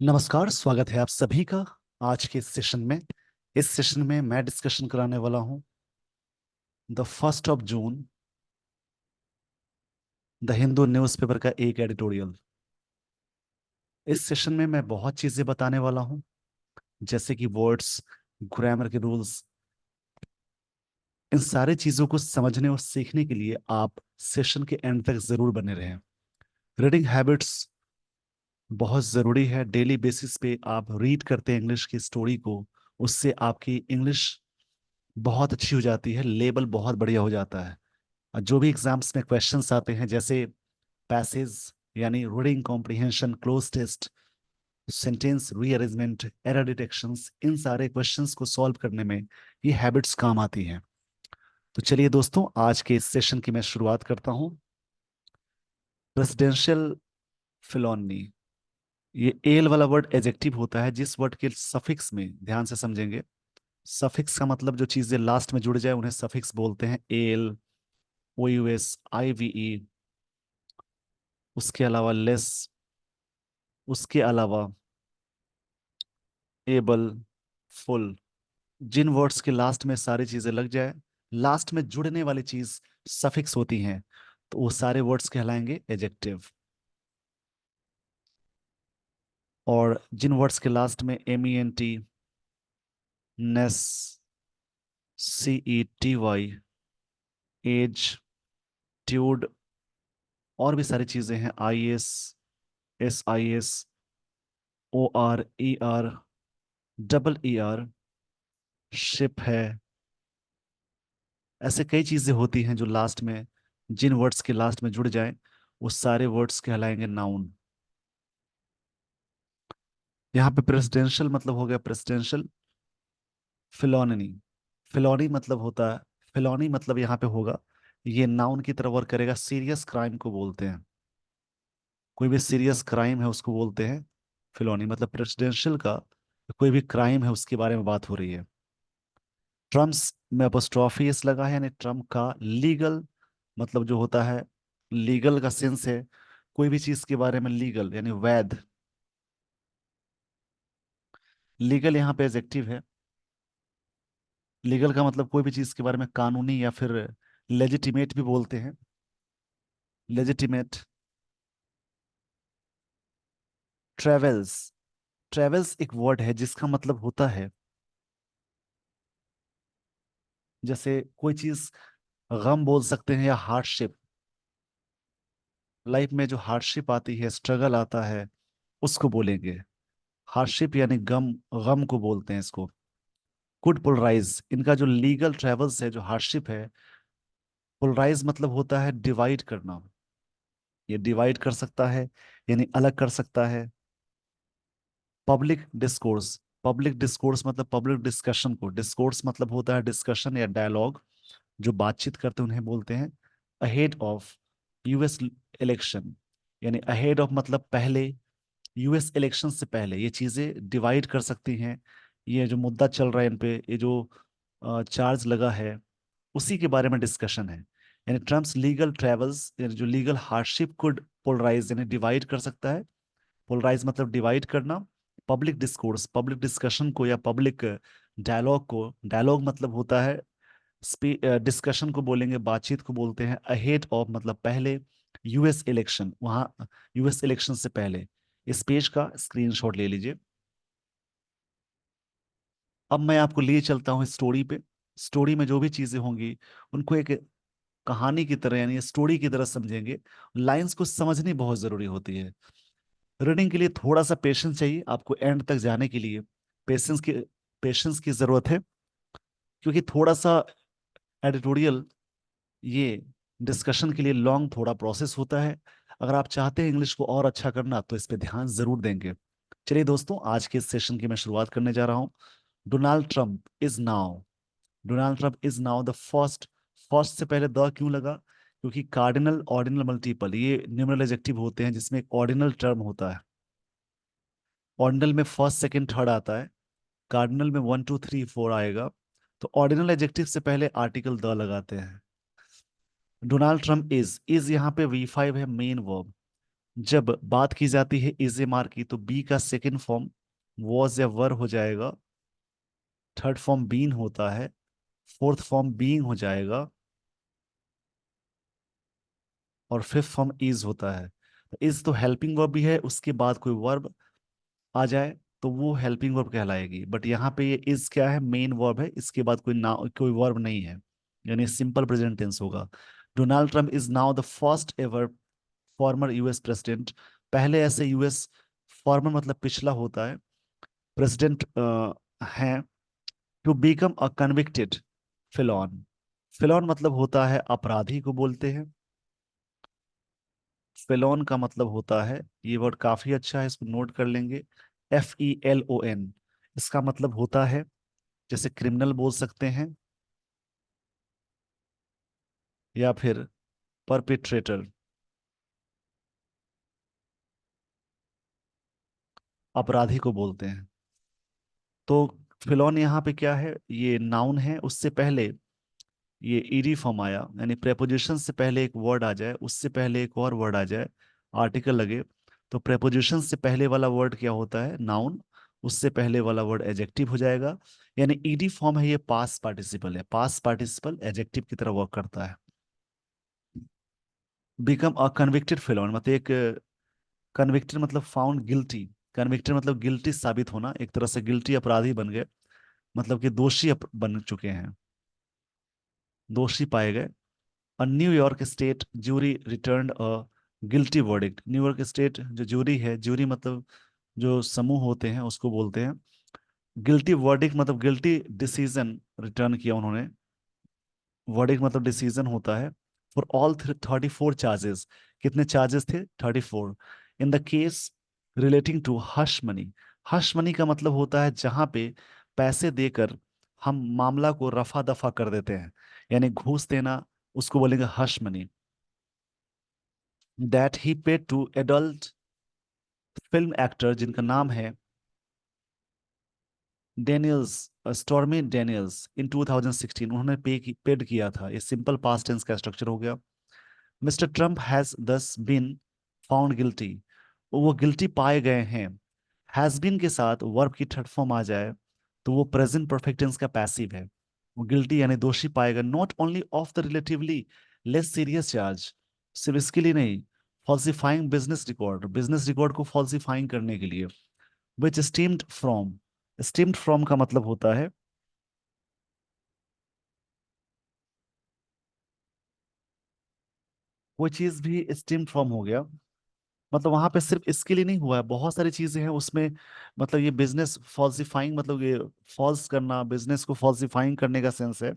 नमस्कार, स्वागत है आप सभी का आज के इस सेशन में। इस सेशन में मैं डिस्कशन कराने वाला हूं the 1 June the Hindu newspaper का एक एडिटोरियल। इस सेशन में मैं बहुत चीजें बताने वाला हूं, जैसे कि वर्ड्स, ग्रामर के रूल्स। इन सारी चीजों को समझने और सीखने के लिए आप सेशन के एंड तक जरूर बने रहें। रीडिंग हैबिट्स बहुत ज़रूरी है। डेली बेसिस पे आप रीड करते हैं इंग्लिश की स्टोरी को, उससे आपकी इंग्लिश बहुत अच्छी हो जाती है, लेवल बहुत बढ़िया हो जाता है। और जो भी एग्जाम्स में क्वेश्चंस आते हैं, जैसे पैसेज यानी reading comprehension, cloze test, sentence rearrangement, error detections, इन सारे क्वेश्चंस को सॉल्व करने में ये हैबिट्स काम आती हैं। तो चलिए दोस्तों, आज के इस सेशन की मैं शुरुआत करता हूँ। प्रेसिडेंशियल फिलोनी, ये एल वाला वर्ड एजेक्टिव होता है जिस वर्ड के सफिक्स में, ध्यान से समझेंगे, सफिक्स का मतलब जो चीजें लास्ट में जुड़ जाए उन्हें सफिक्स बोलते हैं। एल, ओ यू एस, आई वी ई, उसके अलावा लेस, उसके अलावा एबल, फुल। जिन वर्ड्स के लास्ट में सारी चीजें लग जाए, लास्ट में जुड़ने वाली चीज सफिक्स होती हैं, तो वो सारे वर्ड्स कहलाएंगे एजेक्टिव। और जिन वर्ड्स के लास्ट में M E N T, ness, C E T Y, age, tude, और भी सारी चीजें हैं, I S, S I S, O R E R, double E R, ship है, ऐसे कई चीजें होती हैं जो लास्ट में, जिन वर्ड्स के लास्ट में जुड़ जाएं वो सारे वर्ड्स कहलाएंगे नाउन। यहाँ पे प्रेसिडेंशियल मतलब हो गया प्रेसिडेंशियल। फिलोनी, फिलोनी मतलब होता है, फिलोनी मतलब यहाँ पे होगा, ये नाउन की तरह वर्क करेगा। सीरियस क्राइम को बोलते हैं, कोई भी सीरियस क्राइम है उसको बोलते हैं फिलोनी। मतलब प्रेसिडेंशियल का कोई भी क्राइम है उसके बारे में बात हो रही है। ट्रम्प्स में अपोस्ट्रोफी एस लगा है, यानी ट्रम्प का लीगल मतलब जो होता है, लीगल का सेंस है कोई भी चीज के बारे में लीगल यानी वैध। लीगल यहाँ पे एडजेक्टिव है। लीगल का मतलब कोई भी चीज के बारे में कानूनी, या फिर लेजिटिमेट भी बोलते हैं, लेजिटिमेट। ट्रेवल्स, ट्रेवल्स एक वर्ड है जिसका मतलब होता है, जैसे कोई चीज गम बोल सकते हैं, या हार्डशिप। लाइफ में जो हार्डशिप आती है, स्ट्रगल आता है, उसको बोलेंगे हार्डशिप, यानी गम, गम को बोलते हैं इसको। कुड पोलराइज, इनका जो लीगल ट्रेवल्स है, जो हार्डशिप है, पोलराइज मतलब होता है डिवाइड करना। ये डिवाइड कर सकता है, यानी अलग कर सकता है। पब्लिक डिस्कोर्स, पब्लिक डिस्कोर्स मतलब पब्लिक डिस्कशन को, डिस्कोर्स मतलब होता है डिस्कशन या डायलॉग, जो बातचीत करते हैं उन्हें बोलते हैं। अहेड ऑफ यूएस इलेक्शन, यानी अहेड ऑफ मतलब पहले, यूएस इलेक्शन से पहले। ये चीजें डिवाइड कर सकती हैं। ये जो मुद्दा चल रहा है इन पे, ये जो चार्ज लगा है, उसी के बारे में डिस्कशन है। यानी ट्रम्प्स लीगल ट्रेवल्स, यानी जो लीगल हार्डशिप को पोलराइज यानी डिवाइड कर सकता है। पोलराइज मतलब डिवाइड करना। पब्लिक डिस्कोर्स, पब्लिक डिस्कशन को या पब्लिक डायलॉग को, डायलॉग मतलब होता है डिस्कशन को बोलेंगे, बातचीत को बोलते हैं। अहेड ऑफ मतलब पहले, यूएस इलेक्शन, वहां यूएस इलेक्शन से पहले। इस पेज का स्क्रीनशॉट ले लीजिए। अब मैं आपको लिए चलता हूँ स्टोरी पे। स्टोरी में जो भी चीजें होंगी उनको एक कहानी की तरह यानी स्टोरी की तरह समझेंगे। लाइंस को समझनी बहुत जरूरी होती है। रीडिंग के लिए थोड़ा सा पेशेंस चाहिए आपको, एंड तक जाने के लिए पेशेंस की, पेशेंस की जरूरत है, क्योंकि थोड़ा सा एडिटोरियल, ये डिस्कशन के लिए लॉन्ग थोड़ा प्रोसेस होता है। अगर आप चाहते हैं इंग्लिश को और अच्छा करना तो इस पे ध्यान जरूर देंगे। चलिए दोस्तों, आज के इस सेशन की मैं शुरुआत करने जा रहा हूँ। Donald Trump is now, Donald Trump is now the first. First से पहले द क्यों लगा? क्योंकि कार्डिनल, ऑर्डिनल, मल्टीपल, ये न्यूमरल एडजेक्टिव होते हैं जिसमें एक ऑर्डिनल टर्म होता है। ऑर्डिनल में फर्स्ट सेकंड थर्ड आता है, कार्डिनल में वन टू थ्री फोर आएगा। तो ऑर्डिनल एडजेक्टिव से पहले आर्टिकल द लगाते हैं। डोनाल्ड ट्रंप इज यहाँ पे वी फाइव है, मेन वर्ब। जब बात की जाती है इज ए मार की, तो बी का सेकंड फॉर्म वॉज या वर हो जाएगा, थर्ड फॉर्म बीन होता है, फोर्थ फॉर्म बीइंग हो जाएगा, और फिफ्थ फॉर्म इज होता है। तो इज तो हेल्पिंग वर्ब भी है, उसके बाद कोई वर्ब आ जाए तो वो हेल्पिंग वर्ब कहलाएगी। बट यहाँ पे ये इज क्या है, मेन वर्ब है, इसके बाद कोई वर्ब नहीं है, यानी सिंपल प्रेजेंट टेंस होगा। Donald Trump is now the first ever former US president, पहले ऐसे यूएस फॉर्मर मतलब पिछला होता है, प्रेसिडेंट हैं, टू बिकम अ कन्विक्टेड फिलॉन। फिलॉन मतलब होता है अपराधी को बोलते हैं, फेलोन का मतलब होता है, ये वर्ड काफी अच्छा है, इसको नोट कर लेंगे, FELON। इसका मतलब होता है, जैसे क्रिमिनल बोल सकते हैं, या फिर परपिट्रेटर, अपराधी को बोलते हैं। तो फेलोन यहाँ पे क्या है, ये नाउन है, उससे पहले ये ईडी फॉर्म आया, यानी प्रेपोजिशन से पहले एक वर्ड आ जाए, उससे पहले एक और वर्ड आ जाए, आर्टिकल लगे, तो प्रेपोजिशन से पहले वाला वर्ड क्या होता है, नाउन, उससे पहले वाला वर्ड एजेक्टिव हो जाएगा। यानी ईडी फॉर्म है, ये पास्ट पार्टिसिपल है, पास्ट पार्टिसिपल एजेक्टिव की तरह वर्क करता है। बिकम अ कन्विक्टेड फेलोन मतलब एक, कन्विक्टेड मतलब फाउंड गिल्टी, कन्विक्टेड मतलब गिल्टी साबित होना, एक तरह से गिल्टी अपराधी बन गए, मतलब कि दोषी बन चुके हैं, दोषी पाए गए। A New York state jury returned a guilty verdict, New York state जो जूरी है, जूरी मतलब जो समूह होते हैं उसको बोलते हैं, गिल्टी वर्डिक्ट मतलब गिल्टी डिसीजन रिटर्न किया उन्होंने, वर्डिक्ट मतलब डिसीजन होता है, फॉर ऑल 34 चार्जेस, कितने चार्जेस थे, 34, in the case relating to hush money. Hush money का मतलब होता है जहां पे पैसे देकर हम मामला को रफा दफा कर देते हैं, यानी घूस देना, उसको बोलेंगे hush money. That he paid to adult film actor जिनका नाम है डेनियल्स, स्टॉर्मी डेनियल्स, इन 2016 उन्होंने पेड किया था, ये सिंपल पास्ट टेंस का स्ट्रक्चर हो गया। Mister Trump has thus been found guilty, वो गिल्टी पाए गए हैं, हैज बीन के साथ वर्ब की थर्ड फॉर्म आ जाए तो वो प्रेजेंट परफेक्ट टेंस का पैसिव है। वो गिल्टी यानी दोषी पाएगा, not only of the relatively less serious charge, सिर्फ इसके लिए नहीं, फॉल्सिफाइंग बिजनेस रिकॉर्ड को फॉल्सिफाइंग करने के लिए, विच स्टीम्ड फ्रॉम, स्टीम्ड फ्रॉम का मतलब होता है, कोई चीज भी स्टीम्ड फ्रॉम हो गया, मतलब वहां पे सिर्फ इसके लिए नहीं हुआ है, बहुत सारी चीजें हैं उसमें, मतलब ये बिजनेस फॉल्सिफाइंग मतलब ये फॉल्स करना, बिजनेस को फॉल्सिफाइंग करने का सेंस है।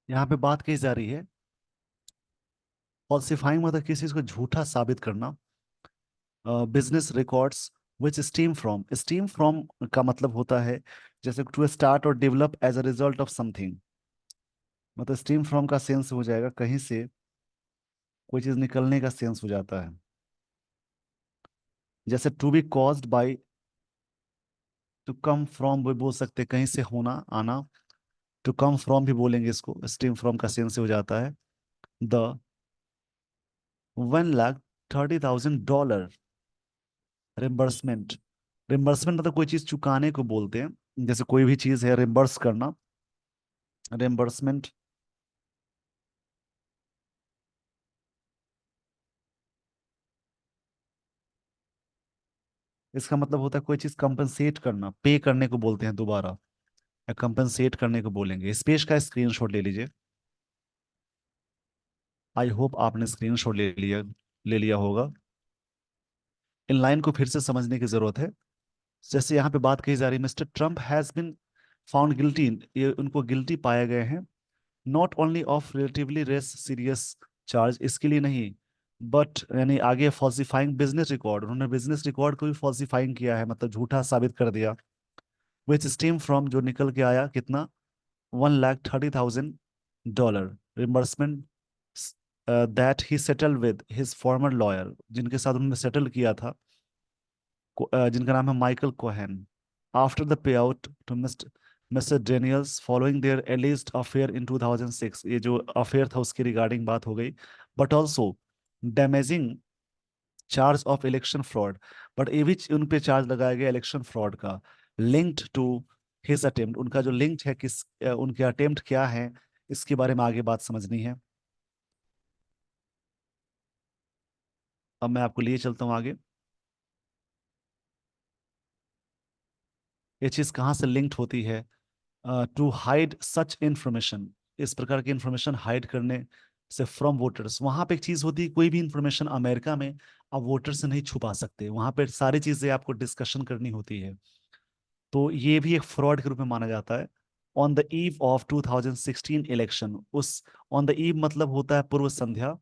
यहाँ पे बात कही जा रही है, फॉल्सिफाइंग मतलब किसी चीज को झूठा साबित करना, business records which stem from का मतलब होता है, जैसे टू स्टार्ट और develop as a result of something, मतलब स्टीम फ्रॉम का सेंस हो जाएगा कहीं से कोई चीज निकलने का सेंस हो जाता है, जैसे to be caused by, to come from भी बोल सकते हैं, कहीं से होना आना, टू कम फ्रॉम भी बोलेंगे इसको, स्टीम फ्रॉम का सेंस से हो जाता है। द 1,30,000 डॉलर रिम्बर्समेंट, रिम्बर्समेंट मतलब कोई चीज चुकाने को बोलते हैं, जैसे कोई भी चीज है रिम्बर्स करना, रिम्बर्समेंट। इसका मतलब होता है कोई चीज कंपनसेट करना, पे करने को बोलते हैं दोबारा, या कंपनसेट करने को बोलेंगे। स्पेस का स्क्रीनशॉट ले लीजिए, आई होप आपने स्क्रीनशॉट ले लिया होगा। इन लाइन को फिर से समझने की जरूरत है। जैसे यहाँ पे बात कही जा रही है, mister Trump has been found guilty, ये उनको गिल्टी पाए गए हैं, not only of relatively less serious charge, इसके लिए नहीं, बट यानी आगे फॉल्सिफाइंग बिजनेस रिकॉर्ड, उन्होंने बिजनेस रिकॉर्ड को भी फॉल्सिफाइंग किया है, मतलब झूठा साबित कर दिया। विच स्टीम फ्रॉम, जो निकल के आया कितना, 1,30,000 dollar reimbursement that he settle with his former lawyer, जिनके साथ उन्होंने सेटल किया था, जिनका नाम है Michael Cohen. After the payout to Mr Mr Daniels following their alleged affair in 2006, ये जो अफेयर था उसकी रिगार्डिंग बात हो गई। But also damaging charge of election fraud, but ये भी उन पे चार्ज लगाया गया इलेक्शन फ्रॉड का, लिंक्ड टू हिज अटेम्प्ट, उनका जो लिंक है किस उनके अटेम्प्ट क्या है, इसके बारे में आगे बात समझनी है। अब मैं आपको लिए चलता हूँ आगे। ये चीज कहाँ से लिंक्ड होती है? टू हाइड सच इंफॉर्मेशन, इस प्रकार की इंफॉर्मेशन हाइड करने से फ्रॉम वोटर्स। वहां पे एक चीज होती है, कोई भी इंफॉर्मेशन अमेरिका में आप वोटर से नहीं छुपा सकते, वहां पे सारी चीजें आपको डिस्कशन करनी होती है। तो ये भी एक फ्रॉड के रूप में माना जाता है। On the eve of 2016 election, उस ऑन द ईव मतलब होता है पूर्व संध्या,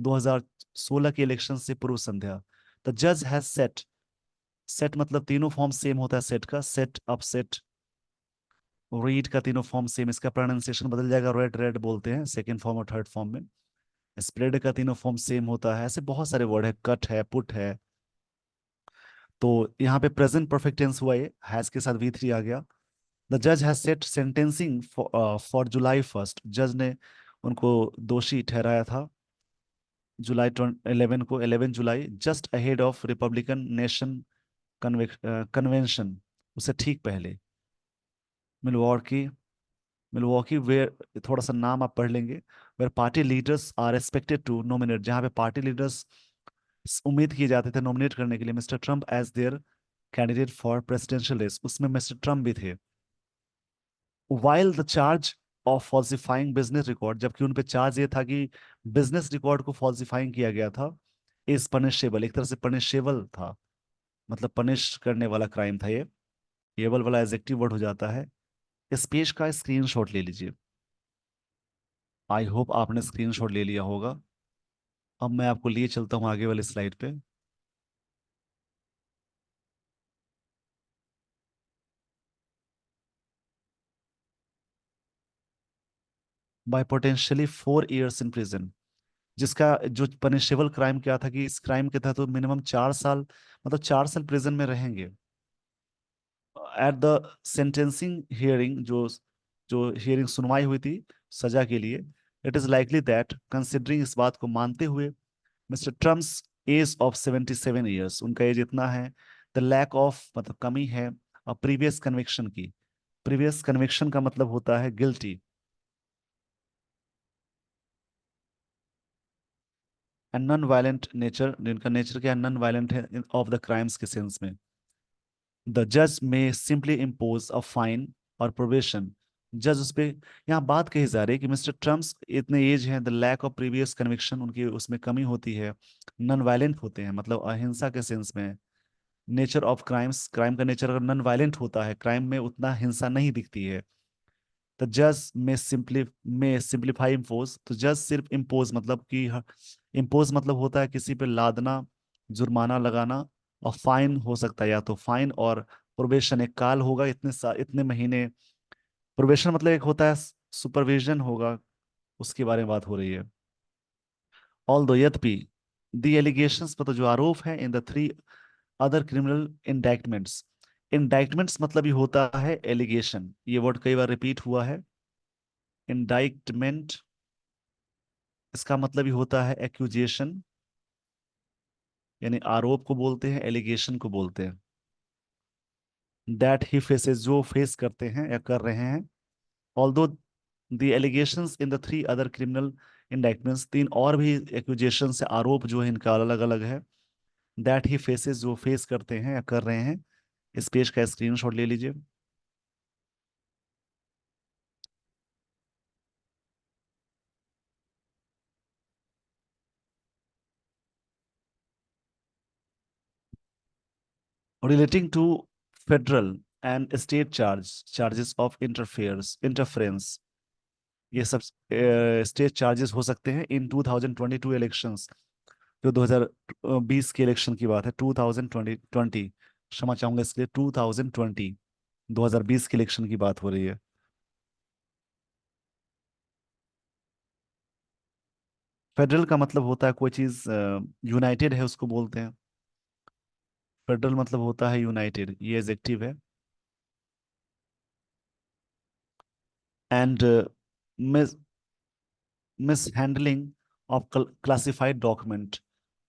2016 के इलेक्शन से पूर्व संध्या। द जज हैज सेट, सेट मतलब तीनों फॉर्म सेम होता है सेट का, सेट अपसेट रीड का तीनों फॉर्म सेम, इसका प्रोनाउंसिएशन बदल जाएगा, रेड रेड बोलते हैं सेकंड फॉर्म और थर्ड फॉर्म में। स्प्रेड का तीनों फॉर्म सेम होता है, ऐसे बहुत सारे वर्ड है, कट है, पुट है। तो यहाँ पे प्रेजेंट परफेक्ट टेंस हुआ, ये हैज के साथ V3 आ गया। द जज has set sentencing for July 1st, जज ने उनको दोषी ठहराया था जुलाई 11 को, 11 जुलाई, just ahead of Republican nation convention, उससे ठीक पहले। मिलवॉर्की, मिलवॉकी वेयर, थोड़ा सा नाम आप पढ़ लेंगे, where party leaders are expected to nominate, जहां पे पार्टी लीडर्स उम्मीद किए जाते थे नॉमिनेट करने के लिए mister Trump as their candidate for presidential race, उसमें मिस्टर ट्रम्प भी थे। While the charge of falsifying business record, जबकि उन पे चार्ज ये था कि बिजनेस रिकॉर्ड को फॉल्सिफाइंग किया गया था, इज पनिशेबल, एक तरह से पनिशेबल था, मतलब पनिश करने वाला क्राइम था ये। एबल वाला एडजेक्टिव वर्ड हो जाता है। इस पेज का स्क्रीनशॉट ले लीजिए। आई होप आपने स्क्रीनशॉट ले लिया होगा। अब मैं आपको लिए चलता हूँ आगे वाली स्लाइड पे। By potentially 4 years in prison, जिसका जो पनिशेबल क्राइम क्या था कि इस क्राइम के तहत तो मिनिमम 4 साल, मतलब 4 साल प्रिजन में रहेंगे। एट द सेंटेंसिंग हियरिंग, जो जो हियरिंग सुनवाई हुई थी सजा के लिए, it is likely that, considering, इस बात को मानते हुए, mister Trump's age of 77 years, उनका एज इतना है, द लैक ऑफ मतलब कमी है, और प्रीवियस कन्विक्शन की, प्रीवियस कन्विक्शन का मतलब होता है guilty, and non violent nature, जिनका नेचर क्या नॉन वायलेंट है ऑफ द क्राइम्स के सेंस में। द जज may simply impose a fine और प्रोबेशन, जज उस पे, यहाँ बात कही जा रही है कि मिस्टर ट्रम्प्स इतने एज हैं, the lack of previous conviction, उनकी उसमें कमी होती है, नॉन वायलेंट होते हैं मतलब अहिंसा के सेंस में। नेचर ऑफ क्राइम्स, क्राइम का नेचर अगर नॉन वायलेंट होता है, क्राइम में उतना हिंसा नहीं दिखती है। तो जज में सिंप्लीफाई इम्पोज, तो जज सिर्फ इम्पोज मतलब कि, इम्पोज मतलब होता है किसी पे लादना, जुर्माना लगाना, और फाइन हो सकता है या तो फाइन, और प्रोबेशन एक काल होगा, इतने महीने। प्रोबेशन मतलब एक होता है सुपरविजन होगा, उसके बारे में बात हो रही है। ऑल दो यद्यपि, द एलिगेशंस मतलब जो आरोप है, इन द 3 अदर क्रिमिनल इंडाइटमेंट्स, इंडाइटमेंट्स मतलब ये होता है एलिगेशन, ये वर्ड कई बार रिपीट हुआ है। इंडाइटमेंट, इसका मतलब ही होता है एक्यूजेशन, यानी आरोप को बोलते हैं, एलिगेशन को बोलते हैं। दैट ही फेसेस, जो फेस करते हैं या कर रहे हैं। Although the allegations in the 3 other criminal indictments, 3 और भी एक्यूजेशन से आरोप जो है इनका अलग अलग है। दैट ही फेसेस, जो फेस करते हैं या कर रहे हैं। इस पेज का स्क्रीनशॉट ले लीजिए। Relating to federal and state charges of interference, ये सब स्टेट चार्जेस हो सकते हैं इन 2022 इलेक्शंस। जो 2020 के इलेक्शन की बात है, 2020, क्षमा चाहूंगा इसके लिए, 2020, 2020 के इलेक्शन की बात हो रही है। फेडरल का मतलब होता है कोई चीज यूनाइटेड है उसको बोलते हैं। फेडरल मतलब होता है यूनाइटेड, ये एडजेक्टिव है। And miss miss handling of classified document,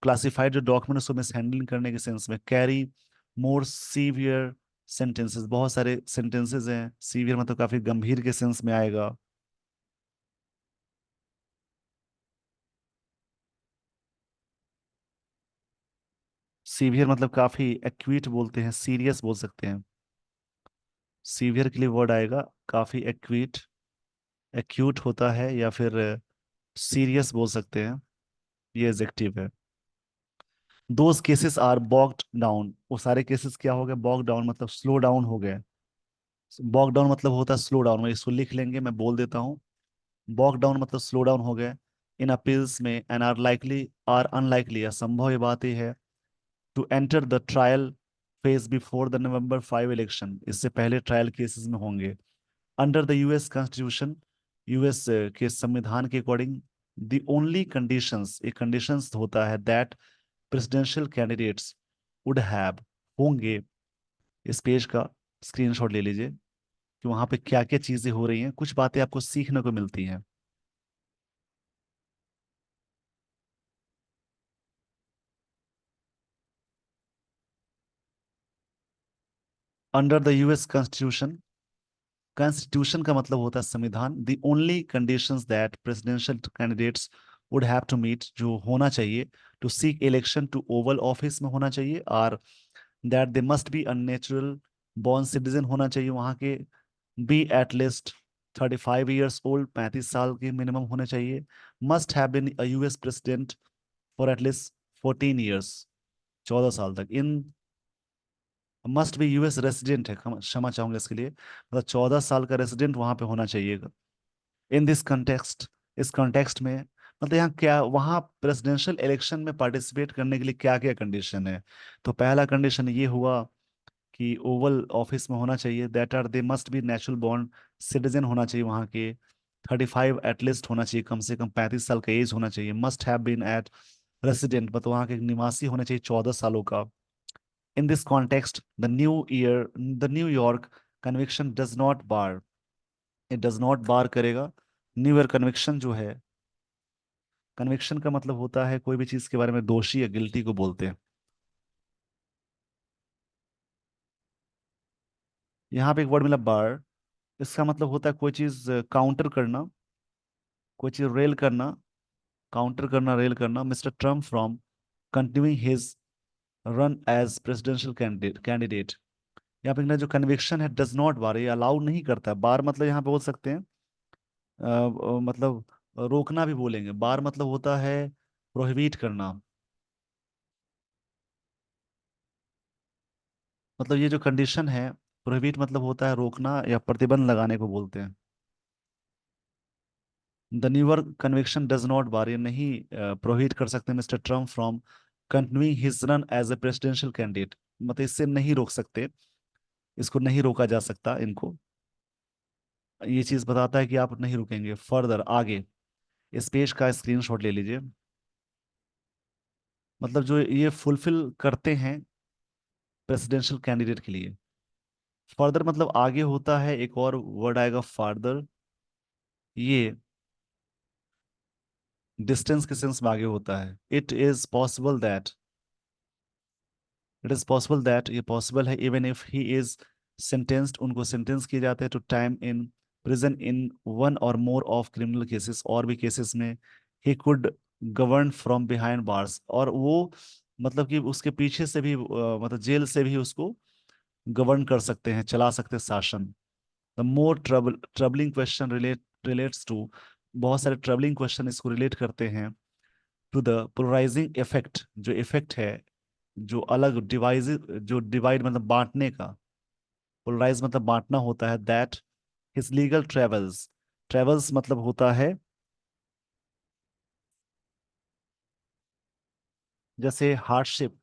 classified जो डॉक्यूमेंट उसको मिस हैंडलिंग करने के सेंस में। कैरी मोर सीवियर सेंटेंसेस, बहुत सारे सेंटेंसेस हैं, सीवियर मतलब काफी गंभीर के सेंस में आएगा। सीवियर मतलब काफी एक्यूट बोलते हैं, सीरियस बोल सकते हैं। सीवियर के लिए वर्ड आएगा काफी एक्यूट, एक्यूट होता है, या फिर सीरियस बोल सकते हैं, ये एडजेक्टिव है। दोज केसेस आर बॉग्ड डाउन, वो सारे केसेस क्या हो गए, बॉग डाउन मतलब स्लो डाउन हो गए। बॉग डाउन मतलब होता है स्लो डाउन, मैं इसको लिख लेंगे, मैं बोल देता हूँ। बॉग डाउन मतलब स्लो डाउन हो गए इन अपील्स में, and are likely, are unlikely, असंभव ये बात ये है, to enter the trial phase before the November 5 election, इससे पहले ट्रायल केसेस में होंगे। Under the US constitution, US के संविधान के अकॉर्डिंग, द ओनली कंडीशंस, एक कंडीशंस होता है, that presidential candidates would have, होंगे। इस पेज का स्क्रीनशॉट ले लीजिए कि वहां पे क्या क्या चीजें हो रही हैं, कुछ बातें आपको सीखने को मिलती हैं। Under the US constitution, constitution का मतलब होता है संविधान। The only conditions that presidential candidates would have to meet, जो होना चाहिए to seek election to oval office में होना चाहिए, are that they must be a natural born citizen होना चाहिए वहां के, be at least 35 years old, 35 साल के मिनिमम होने चाहिए, must have been a US president for at least 14 years, 14 साल तक, इन मस्ट बी यूएस रेसिडेंट है, क्षमा चाहूंगा इसके लिए, मतलब 14 साल का रेसिडेंट वहां पे होना चाहिए। इन दिस कंटेक्स्ट, इस कॉन्टेक्स्ट में, मतलब यहाँ क्या, वहाँ प्रेसिडेंशियल इलेक्शन में पार्टिसिपेट करने के लिए क्या क्या कंडीशन है। तो पहला कंडीशन ये हुआ कि ओवल ऑफिस में होना चाहिए, that are they must be natural born citizen होना चाहिए वहाँ के, 35 एटलीस्ट होना चाहिए, कम से कम 35 साल का एज होना चाहिए, must have been at resident मतलब वहाँ के निवासी होना चाहिए 14 सालों का। In this context the New York conviction does not bar, ये डज नॉट बार करेगा। न्यूयॉर्क कन्विक्शन जो है, कन्विक्शन का मतलब होता है कोई भी चीज के बारे में दोषी या गिल्टी को बोलते हैं। यहाँ पे एक वर्ड मिला बार, इसका मतलब होता है कोई चीज काउंटर करना, कोई चीज रेल करना, काउंटर करना, रेल करना, mister Trump from continuing his run as presidential candidate. यहाँ पे ना जो कन्विक्शन है डज नॉट बार, ये अलाउ नहीं करता है। बार मतलब यहाँ पे बोल सकते हैं मतलब रोकना भी बोलेंगे। बार मतलब होता है प्रोहिबिट करना, मतलब ये जो कंडीशन है, प्रोहिबिट मतलब होता है रोकना या प्रतिबंध लगाने को बोलते हैं। The New York conviction does not bar, ये नहीं प्रोहिबिट कर सकते Mr Trump from continuing his run as a presidential candidate, मतलब इससे नहीं रोक सकते, इसको नहीं रोका जा सकता इनको। ये चीज बताता है कि आप नहीं रुकेंगे फर्दर आगे। इस पेज का स्क्रीनशॉट ले लीजिए, मतलब जो ये फुलफिल करते हैं प्रेसिडेंशियल कैंडिडेट के लिए। फर्दर मतलब आगे होता है, एक और वर्ड आएगा फार्दर, ये डिस्टेंस के सेंस में आगे होता है। इट इज पॉसिबल दैट, ये पॉसिबल है, even if he is sentenced, उनको सेंटेंस किए जाते हैं to time in prison in one or more of criminal cases, और भी केसेस में he could govern from behind bars, और वो मतलब कि उसके पीछे से भी मतलब जेल से भी उसको गवर्न कर सकते हैं, चला सकते हैं शासन। The more troubling question relates to, बहुत सारे ट्रबलिंग क्वेश्चन इसको रिलेट करते हैं टू द पोलराइजिंग इफेक्ट, जो इफेक्ट है, जो अलग डिवाइस, जो डिवाइड मतलब बांटने का, पोलराइज मतलब बांटना होता है, that his legal travels, travels मतलब होता है जैसे हार्डशिप,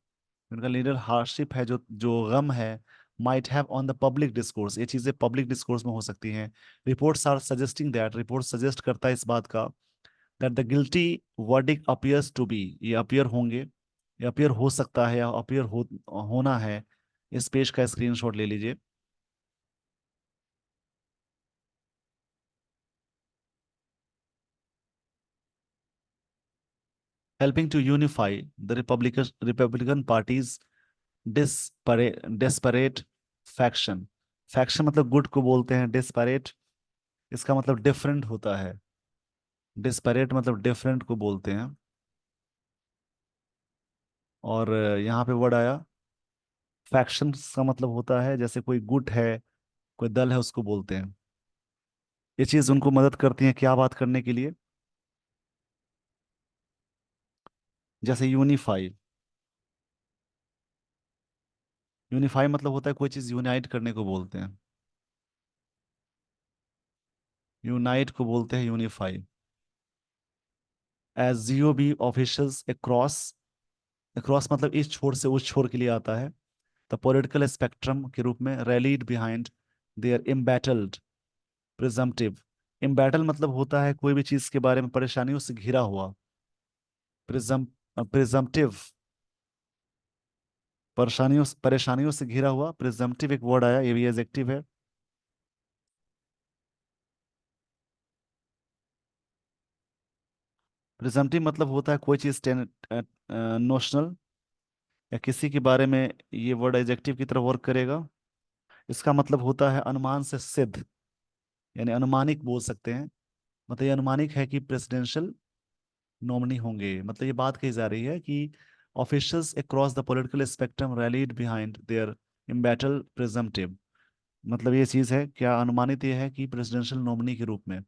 उनका लीडर हार्डशिप है, जो जो गम है, might have on the public discourse, ये चीजें पब्लिक डिस्कोर्स में हो सकती हैं। Reports are suggesting that, report suggest करता है इस बात का, that the guilty verdict appears to be, ये अपीयर होंगे, ये अपीयर हो सकता है या अपीयर होना है। इस पेज का स्क्रीनशॉट ले लीजिए। Helping to unify the Republican party's disparate faction, faction मतलब गुट को बोलते हैं, डिस्परेट इसका मतलब डिफरेंट होता है, डिस्परेट मतलब डिफरेंट को बोलते हैं। और यहाँ पे वर्ड आया फैक्शन का मतलब होता है जैसे कोई गुट है, कोई दल है, उसको बोलते हैं। ये चीज उनको मदद करती है क्या बात करने के लिए, जैसे यूनिफाई, यूनिफाई मतलब होता है कोई चीज यूनाइट करने को बोलते हैं, यूनाइट को बोलते हैं unify. As GOP officials across, across मतलब इस छोर से उस छोर के लिए आता है, द पॉलिटिकल स्पेक्ट्रम के रूप में, रैलीड बिहाइंड देयर एम्बैटल्ड प्रिजम्पटिव, एम्बैटल मतलब होता है कोई भी चीज के बारे में परेशानियों से घिरा हुआ, प्रिजम प्रिजम्पटिव, परेशानियों से घिरा हुआ, प्रिजम्पटिव एक वर्ड आया, ये भी एडजेक्टिव है। प्रिजम्पटिव मतलब होता है कोई चीज नोशनल, या किसी के बारे में, ये वर्ड एडजेक्टिव की तरह वर्क करेगा। इसका मतलब होता है अनुमान से सिद्ध, यानी अनुमानिक बोल सकते हैं। मतलब ये अनुमानिक है कि प्रेसिडेंशियल नॉमिनी होंगे, मतलब ये बात कही जा रही है कि officials across the political spectrum rallied behind their embattled presumptive, मतलब ये चीज है क्या, अनुमानित ये है कि प्रेसिडेंशियल नॉमिनी के रूप में।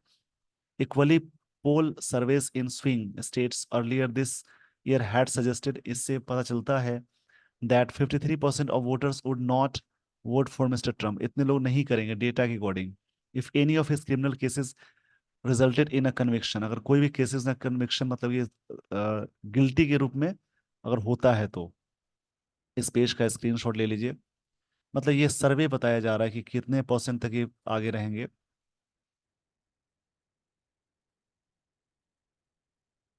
Equally poll surveys in swing states earlier this year had suggested, इससे पता चलता है that 53% of voters would not vote for mister Trump, इतने लोग नहीं करेंगे डेटा के according, if any of his criminal cases resulted in a conviction, अगर कोई भी केसेस ना कन्विक्शन मतलब ये गिल्टी के रूप में अगर होता है तो। इस पेज का स्क्रीनशॉट ले लीजिए। मतलब ये सर्वे बताया जा रहा है कि कितने परसेंट तक ये आगे रहेंगे।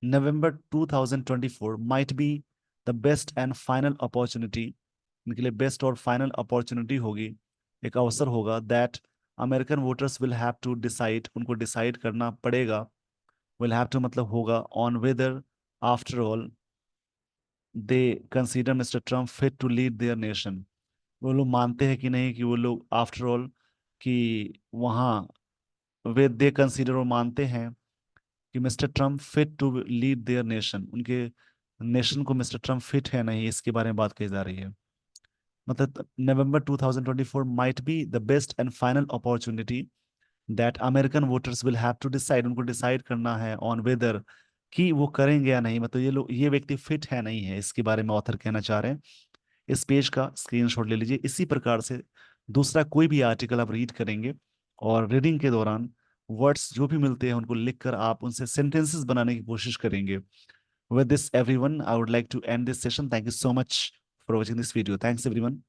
नवंबर 2024 might be the best and final opportunity, इनके लिए बेस्ट और फाइनल अपॉर्चुनिटी होगी, एक अवसर होगा, that American voters will have to decide, उनको डिसाइड करना पड़ेगा, विल हैव टू मतलब होगा, on whether after all they consider mister Trump fit to lead their nation, वो लोग मानते हैं कि नहीं कि वो लोग आफ्टर ऑल कि वहाँ, वे दे कंसीडर और मानते हैं कि mister Trump fit to lead their nation, उनके नेशन को मिस्टर ट्रम्प फिट है नहीं, इसके बारे में बात कही जा रही है। मतलब November 2024 might be the best and final opportunity that American voters will have to decide, उनको डिसाइड करना है ऑन वेदर कि वो करेंगे या नहीं, मतलब ये लोग, ये व्यक्ति फिट है नहीं है, इसके बारे में ऑथर कहना चाह रहे हैं। इस पेज का स्क्रीनशॉट ले लीजिए। इसी प्रकार से दूसरा कोई भी आर्टिकल आप रीड करेंगे और रीडिंग के दौरान वर्ड्स जो भी मिलते हैं उनको लिखकर आप उनसे सेंटेंसेस बनाने की कोशिश करेंगे। With this everyone, I would like to end this session. Thank you so much for watching this video. Thanks everyone.